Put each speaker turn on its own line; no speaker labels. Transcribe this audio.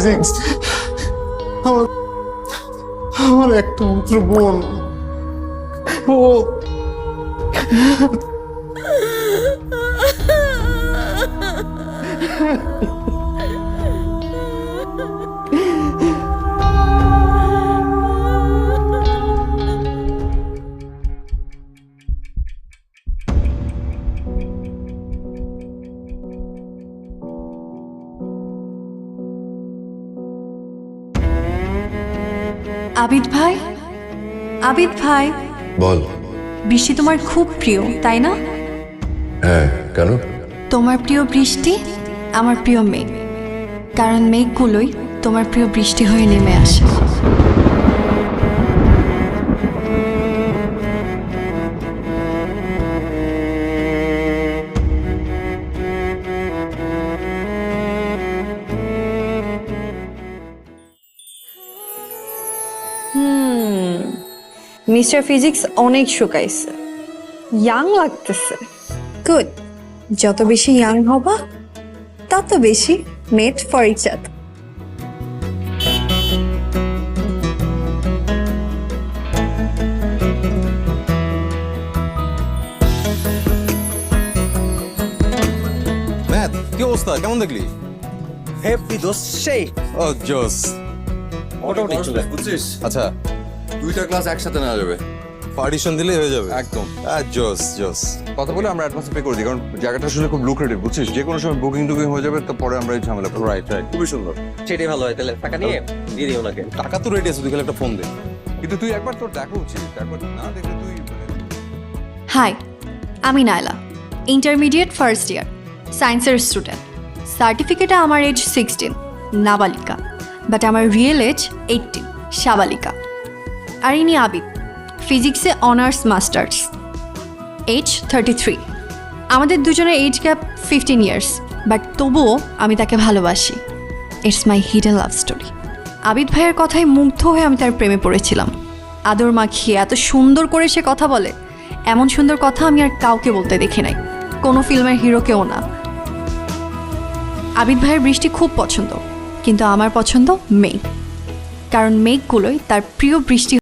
Physics, আমার আমার একটা মাত্র বোন, ও
আবিদ ভাই, আবিদ ভাই,
বল।
বৃষ্টি তোমার খুব প্রিয় তাই না?
হ্যাঁ, কেন?
তোমার প্রিয় বৃষ্টি আমার প্রিয় মেঘ, কারণ মেঘগুলোই তোমার প্রিয় বৃষ্টি হয়ে নেমে আসে।
মিস্টার ফিজিক্স অনেক শুকাইছে, ইয়াং লাগতেছে। গুড, যত বেশি ইয়াং হবা তত বেশি made for each other.
Math কি অবস্থা, কেমন দেখলি?
হেভি দোষ সেই
ও জোস।
মোটামুটি চলে।
বুঝছিস? আচ্ছা,
দুইটা ক্লাস একসাথে নেওয়া যাবে।
পার্টিশন দিলেই হয়ে যাবে।
একদম।
জোস জোস।
কথা বলে আমরা অ্যাডভান্স পে করে দিই, কারণ জায়গাটা আসলে খুব লুক্রেটিভ, বুঝছিস? যে কোনো সময় বুকিং টুকিং হয়ে যাবে, তারপরে আমরা এই ঝামেলা করবো।
রাইট রাইট, খুবই সুন্দর।
সেটাই ভালো হয়, তাহলে টাকা নিয়ে দিয়ে দিই ওনাকে।
টাকা তো রেডি আছে, তুই খালি একটা ফোন দে।
কিন্তু তুই একবার তোর দেখা উচিত, একবার না দেখলে তুই
হাই, আমি নাইলা, ইন্টারমিডিয়েট ফার্স্ট ইয়ার, সায়েন্সের স্টুডেন্ট। সার্টিফিকেটে আমার এজ 16, নাবালিকা, বাট আমার রিয়েল এজ 18, সাবালিকা। আর ইনি আবিদ, ফিজিক্সে অনার্স মাস্টার্স, এজ 33। আমাদের দুজনের এজ গ্যাপ 15 ইয়ার্স, বাট তবুও আমি তাকে ভালোবাসি। It's my hidden love story. Abid ভাইয়ের কথায় মুগ্ধ হয়ে আমি তার প্রেমে পড়েছিলাম। আদর মাখিয়ে এত সুন্দর করে সে কথা বলে, এমন সুন্দর কথা আমি আর কাউকে বলতে দেখি নাই, কোনো ফিল্মের হিরোকেও না। আবিদ ভাইয়ের বৃষ্টি খুব পছন্দ, কিন্তু আমার পছন্দ মেঘ, কারণ মেঘগুলোই তার প্রিয় বৃষ্টি